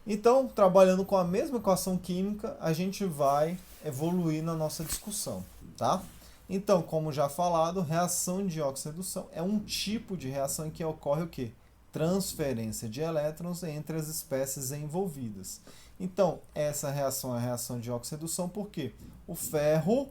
Então, trabalhando com a mesma equação química, a gente vai evoluir na nossa discussão, tá? Então, como já falado, reação de óxido-redução é um tipo de reação em que ocorre o quê? Transferência de elétrons entre as espécies envolvidas. Então, essa reação é a reação de óxido-redução porque o ferro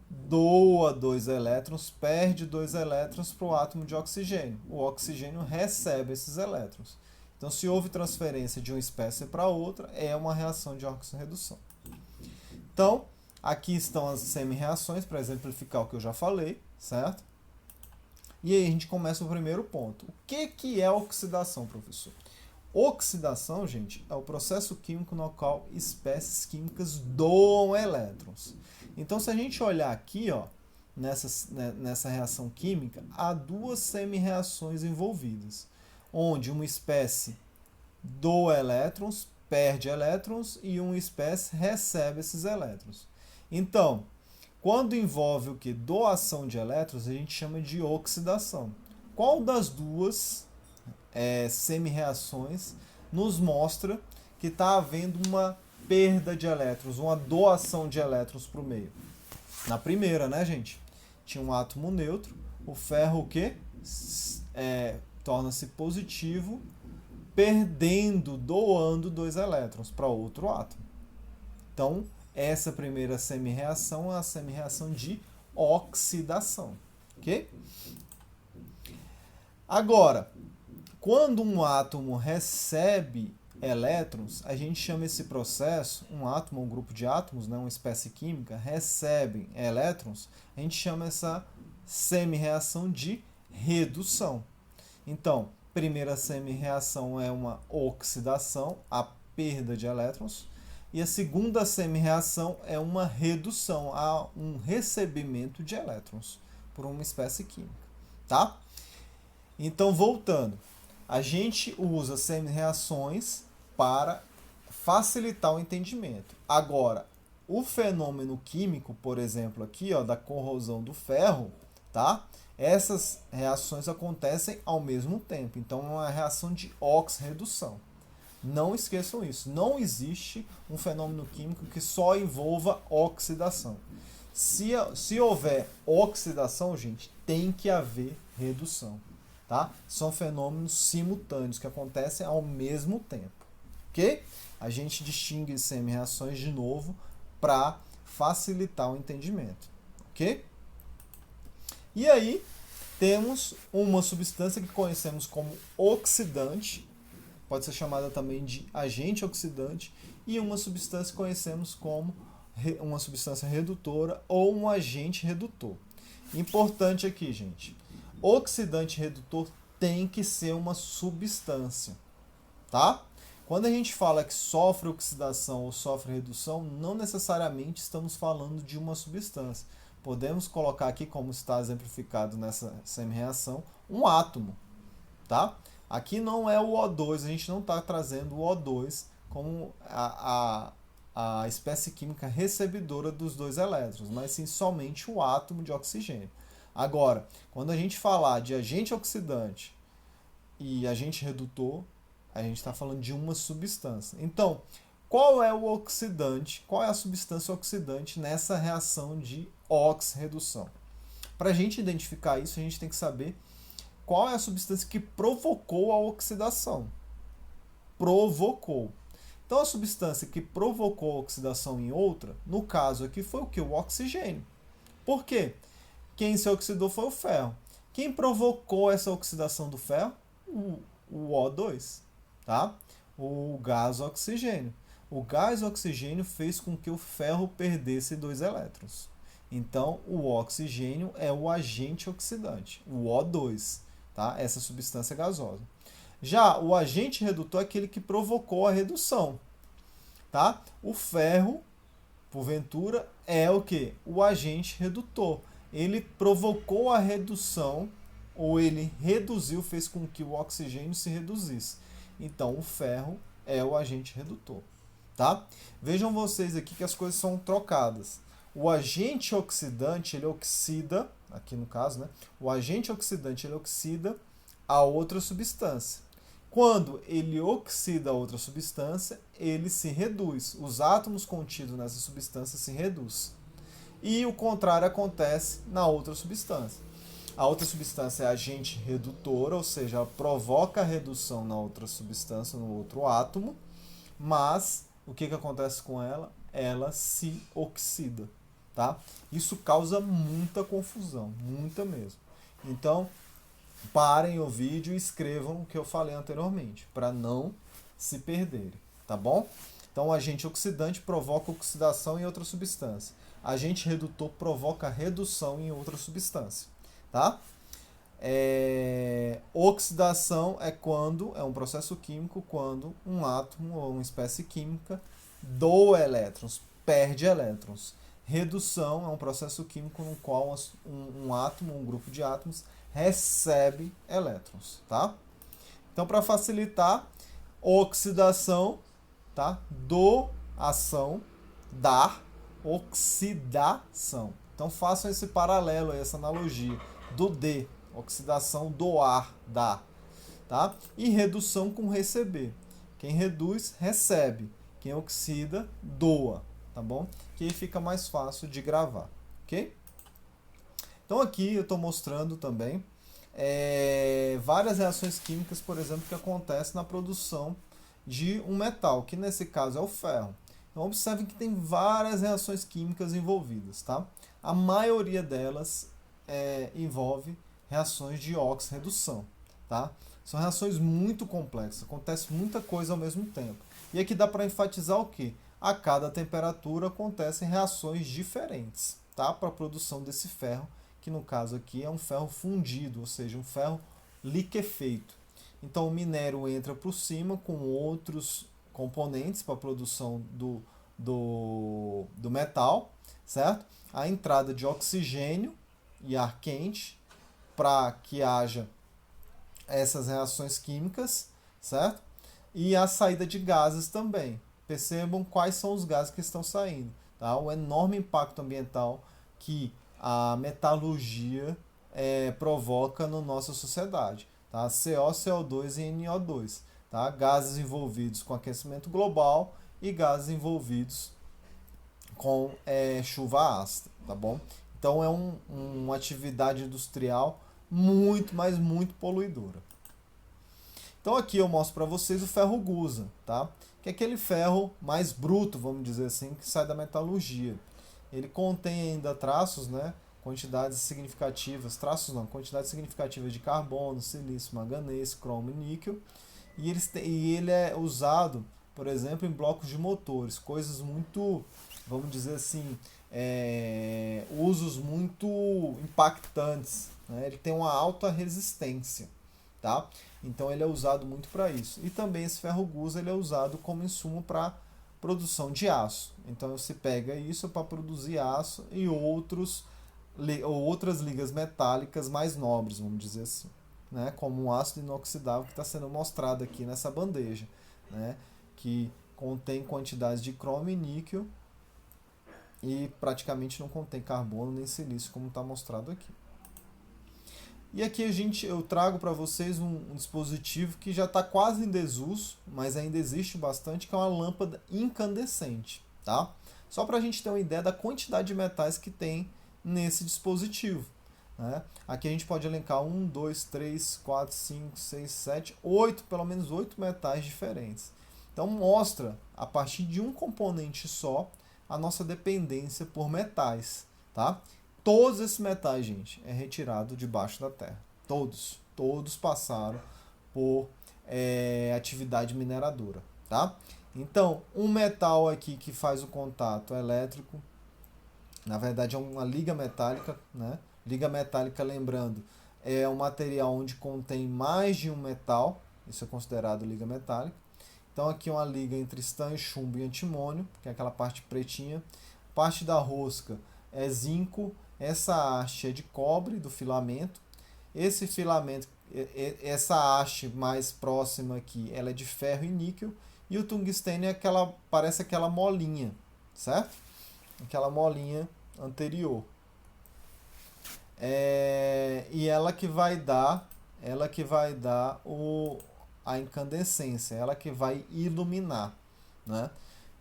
doa dois elétrons, perde dois elétrons para o átomo de oxigênio. O oxigênio recebe esses elétrons. Então, se houve transferência de uma espécie para outra, é uma reação de óxido-redução. Então, aqui estão as semi-reações para exemplificar o que eu já falei, certo? E aí a gente começa o primeiro ponto. O que é oxidação, professor? Oxidação, gente, é o processo químico no qual espécies químicas doam elétrons. Então, se a gente olhar aqui, ó, nessa reação química, há duas semi-reações envolvidas, onde uma espécie doa elétrons, perde elétrons, e uma espécie recebe esses elétrons. Então, quando envolve o que? Doação de elétrons, a gente chama de oxidação. Qual das duas semi-reações nos mostra que está havendo uma perda de elétrons, uma doação de elétrons para o meio? Na primeira, né, gente? Tinha um átomo neutro, o ferro o quê? Torna-se positivo, perdendo, doando dois elétrons para outro átomo. Então, essa primeira semi-reação é a semi-reação de oxidação, ok? Agora, quando um átomo recebe elétrons, a gente chama esse processo, um átomo, um grupo de átomos, né, uma espécie química, recebem elétrons, a gente chama essa semi-reação de redução. Então, primeira semi-reação é uma oxidação, a perda de elétrons, e a segunda semi-reação é uma redução, há um recebimento de elétrons por uma espécie química, tá? Então, voltando, a gente usa semi-reações para facilitar o entendimento. Agora, o fenômeno químico, por exemplo, aqui, ó, da corrosão do ferro, tá? Essas reações acontecem ao mesmo tempo. Então, é uma reação de oxirredução. Não esqueçam isso. Não existe um fenômeno químico que só envolva oxidação. Se houver oxidação, gente, tem que haver redução. Tá? São fenômenos simultâneos que acontecem ao mesmo tempo. Ok? A gente distingue semi-reações de novo para facilitar o entendimento. Ok? E aí, temos uma substância que conhecemos como oxidante, pode ser chamada também de agente oxidante, e uma substância que conhecemos como uma substância redutora ou um agente redutor. Importante aqui, gente, oxidante redutor tem que ser uma substância, tá? Quando a gente fala que sofre oxidação ou sofre redução, não necessariamente estamos falando de uma substância. Podemos colocar aqui, como está exemplificado nessa semi-reação, um átomo, tá? Aqui não é o O2, a gente não está trazendo o O2 como a espécie química recebedora dos dois elétrons, mas sim somente o átomo de oxigênio. Agora, quando a gente falar de agente oxidante e agente redutor, a gente está falando de uma substância. Então, qual é o oxidante? Qual é a substância oxidante nessa reação de oxirredução? Para a gente identificar isso, a gente tem que saber qual é a substância que provocou a oxidação. Provocou. Então, a substância que provocou a oxidação em outra, no caso aqui, foi o que? O oxigênio. Por quê? Quem se oxidou foi o ferro. Quem provocou essa oxidação do ferro? O O2, tá? O gás oxigênio. O gás oxigênio fez com que o ferro perdesse dois elétrons. Então, o oxigênio é o agente oxidante, o O2, tá? Essa substância gasosa. Já o agente redutor é aquele que provocou a redução, tá? O ferro, porventura, é o que? O agente redutor. Ele provocou a redução, ou ele reduziu, fez com que o oxigênio se reduzisse. Então, o ferro é o agente redutor, tá? Vejam vocês aqui que as coisas são trocadas. O agente oxidante, ele oxida, aqui no caso, né? O agente oxidante, ele oxida a outra substância. Quando ele oxida outra substância, ele se reduz. Os átomos contidos nessa substância se reduzem. E o contrário acontece na outra substância. A outra substância é agente redutora, ou seja, ela provoca a redução na outra substância, no outro átomo, mas o que acontece com ela? Ela se oxida. Tá? Isso causa muita confusão, muita mesmo. Então, parem o vídeo e escrevam o que eu falei anteriormente, para não se perderem, tá bom? Então, o agente oxidante provoca oxidação em outra substância. Agente redutor provoca redução em outra substância, tá? Oxidação é um processo químico quando um átomo ou uma espécie química doa elétrons, perde elétrons. Redução é um processo químico no qual um átomo, um grupo de átomos, recebe elétrons, tá? Então, para facilitar, oxidação, tá? Doação, dar, oxidação. Então, façam esse paralelo, essa analogia do D, oxidação, doar, dar, tá? E redução com receber. Quem reduz, recebe. Quem oxida, doa, tá bom? Que aí fica mais fácil de gravar, ok? Então aqui eu estou mostrando também várias reações químicas, por exemplo, que acontecem na produção de um metal, que nesse caso é o ferro. Então observem que tem várias reações químicas envolvidas, tá? A maioria delas envolve reações de óxido-redução, tá? São reações muito complexas, acontece muita coisa ao mesmo tempo. E aqui dá para enfatizar o quê? A cada temperatura acontecem reações diferentes, tá? Para a produção desse ferro, que no caso aqui é um ferro fundido, ou seja, um ferro liquefeito. Então o minério entra por cima com outros componentes para a produção do metal, certo? A entrada de oxigênio e ar quente para que haja essas reações químicas, certo? E a saída de gases também. Percebam quais são os gases que estão saindo, tá? O enorme impacto ambiental que a metalurgia provoca na nossa sociedade, tá? CO, CO2 e NO2, tá? Gases envolvidos com aquecimento global e gases envolvidos com chuva ácida, tá bom? Então é uma atividade industrial muito, mas muito poluidora. Então aqui eu mostro para vocês o ferro gusa, tá? Que é aquele ferro mais bruto, vamos dizer assim, que sai da metalurgia. Ele contém ainda traços, né? Quantidades significativas de carbono, silício, manganês, cromo e níquel. E ele é usado, por exemplo, em blocos de motores, coisas muito, vamos dizer assim, usos muito impactantes, né? Ele tem uma alta resistência, tá? Então ele é usado muito para isso. E também esse ferro gusa ele é usado como insumo para produção de aço. Então você pega isso para produzir aço e outras ligas metálicas mais nobres, vamos dizer assim, né? Como um ácido inoxidável que está sendo mostrado aqui nessa bandeja, né? Que contém quantidades de cromo e níquel e praticamente não contém carbono nem silício, como está mostrado aqui. E aqui eu trago para vocês um dispositivo que já está quase em desuso, mas ainda existe bastante, que é uma lâmpada incandescente, tá? Só para a gente ter uma ideia da quantidade de metais que tem nesse dispositivo, né? Aqui a gente pode elencar 1, 2, 3, 4, 5, 6, 7, 8, pelo menos 8 metais diferentes. Então mostra, a partir de um componente só, a nossa dependência por metais, tá? Todos esses metais, gente, é retirado debaixo da terra. Todos passaram por atividade mineradora, tá? Então, um metal aqui que faz o contato elétrico, na verdade é uma liga metálica, né? Liga metálica, lembrando, é um material onde contém mais de um metal, isso é considerado liga metálica. Então aqui uma liga entre estanho, chumbo e antimônio, que é aquela parte pretinha. Parte da rosca é zinco. Essa haste é de cobre, do filamento. Esse filamento, essa haste mais próxima aqui, ela é de ferro e níquel. E o tungstênio parece aquela molinha, certo? Aquela molinha anterior. E ela que vai dar a incandescência, ela que vai iluminar, né?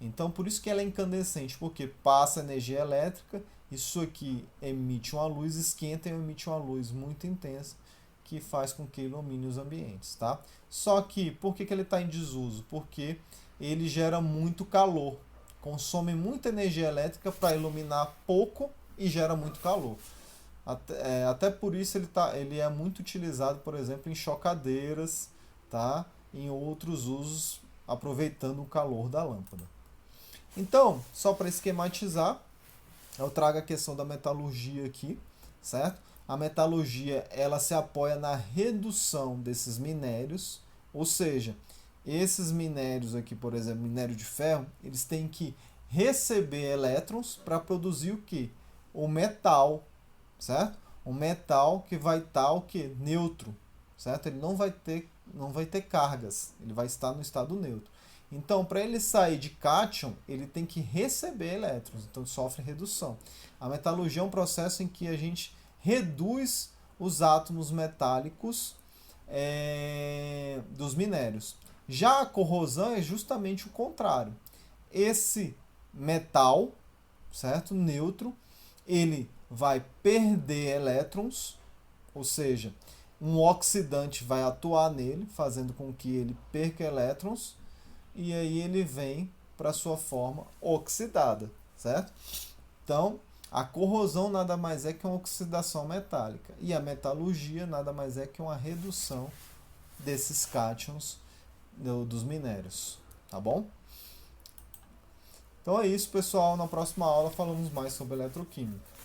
Então, por isso que ela é incandescente, porque passa energia elétrica, isso aqui emite uma luz, esquenta e emite uma luz muito intensa, que faz com que ilumine os ambientes, tá? Só que, por que ele está em desuso? Porque ele gera muito calor, consome muita energia elétrica para iluminar pouco e gera muito calor. Até por isso ele é muito utilizado, por exemplo, em chocadeiras, tá? Em outros usos, aproveitando o calor da lâmpada. Então, só para esquematizar, eu trago a questão da metalurgia aqui, certo? A metalurgia, ela se apoia na redução desses minérios, ou seja, esses minérios aqui, por exemplo, minério de ferro, eles têm que receber elétrons para produzir o que? O metal, certo? Um metal que vai estar o que? Neutro, certo? Ele não vai ter cargas, ele vai estar no estado neutro. Então, para ele sair de cátion, ele tem que receber elétrons, então sofre redução. A metalurgia é um processo em que a gente reduz os átomos metálicos dos minérios. Já a corrosão é justamente o contrário. Esse metal, certo? Neutro, ele vai perder elétrons, ou seja, um oxidante vai atuar nele, fazendo com que ele perca elétrons, e aí ele vem para sua forma oxidada, certo? Então, a corrosão nada mais é que uma oxidação metálica, e a metalurgia nada mais é que uma redução desses cátions dos minérios, tá bom? Então é isso, pessoal. Na próxima aula falamos mais sobre eletroquímica.